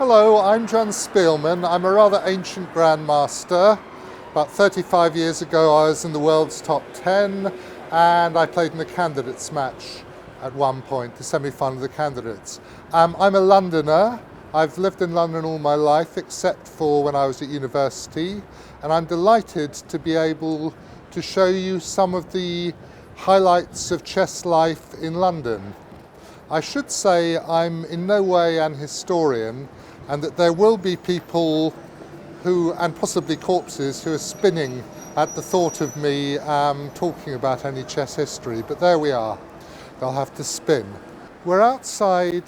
Hello, I'm Jonathan Speelman. I'm a rather ancient grandmaster. About 35 years ago I was in the world's top 10 and I played in the candidates match at one point, the semi-final of the candidates. I'm a Londoner. I've lived in London all my life except for when I was at university, and I'm delighted to be able to show you some of the highlights of chess life in London. I should say I'm in no way an historian, and that there will be people who, and possibly corpses, who are spinning at the thought of me talking about any chess history, but there we are. They'll have to spin. We're outside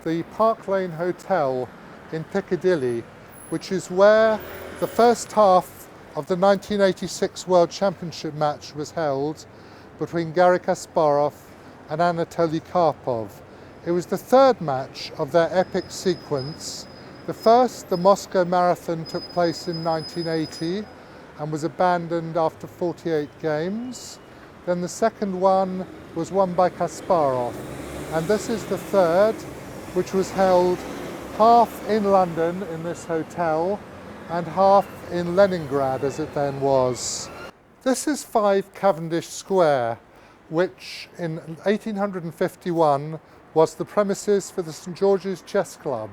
the Park Lane Hotel in Piccadilly, which is where the first half of the 1986 World Championship match was held between Garry Kasparov and Anatoly Karpov. It was the third match of their epic sequence. The first, the Moscow Marathon, took place in 1980 and was abandoned after 48 games. Then the second one was won by Kasparov. And this is the third, which was held half in London in this hotel and half in Leningrad as it then was. This is 5 Cavendish Square, which in 1851 was the premises for the St George's Chess Club.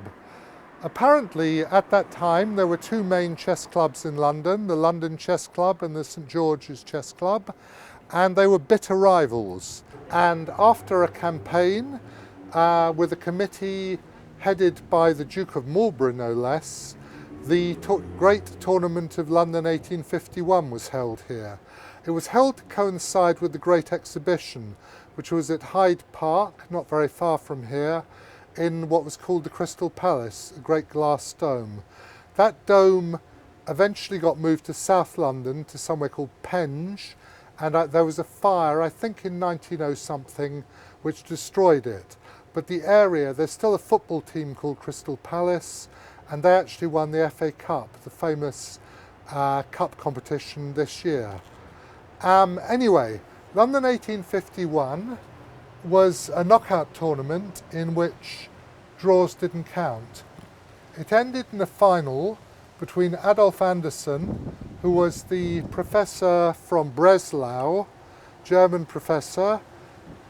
Apparently at that time there were 2 main chess clubs in London, the London Chess Club and the St George's Chess Club, and they were bitter rivals. And after a campaign with a committee headed by the Duke of Marlborough no less, the great tournament of London 1851 was held here. It was held to coincide with the Great Exhibition, which was at Hyde Park, not very far from here, in what was called the Crystal Palace, a great glass dome. That dome eventually got moved to South London, to somewhere called Penge, and there was a fire, I think in 1900-something, which destroyed it. But the area, there's still a football team called Crystal Palace, and they actually won the FA Cup, the famous cup competition this year. Anyway, London 1851 was a knockout tournament in which draws didn't count. It ended in a final between Adolf Anderssen, who was the professor from Breslau, German professor,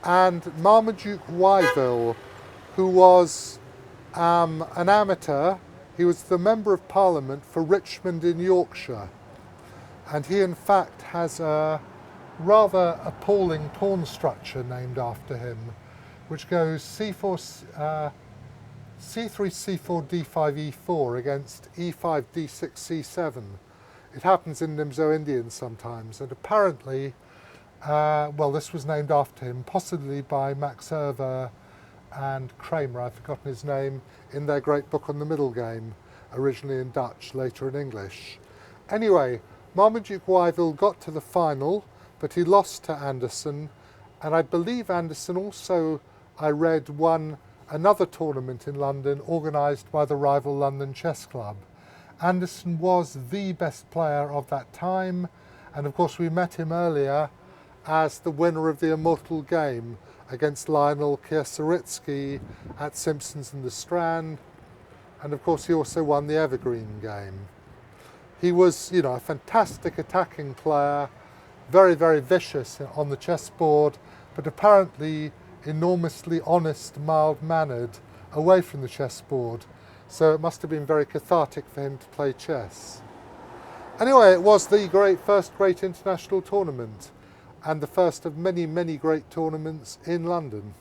and Marmaduke Wyville, who was an amateur. He was the Member of Parliament for Richmond in Yorkshire, and he in fact has a rather appalling pawn structure named after him, which goes C4, C3, C4, D5, E4 against E5, D6, C7. It happens in Nimzo-Indian sometimes, and apparently, well, this was named after him, possibly by Max Erber and Kramer, I've forgotten his name, in their great book on the middle game, originally in Dutch, later in English. Anyway, Marmaduke Wyville got to the final, but he lost to Anderssen, and I believe Anderssen also, I read, won another tournament in London organised by the rival London Chess Club. Anderssen was the best player of that time, and of course we met him earlier as the winner of the immortal game against Lionel Kieseritsky at Simpsons in the Strand, and of course he also won the Evergreen game. He was, you know, a fantastic attacking player, very, very vicious on the chessboard, but apparently enormously honest, mild-mannered away from the chessboard. So it must have been very cathartic for him to play chess. Anyway, it was the first great international tournament, and the first of many, many great tournaments in London.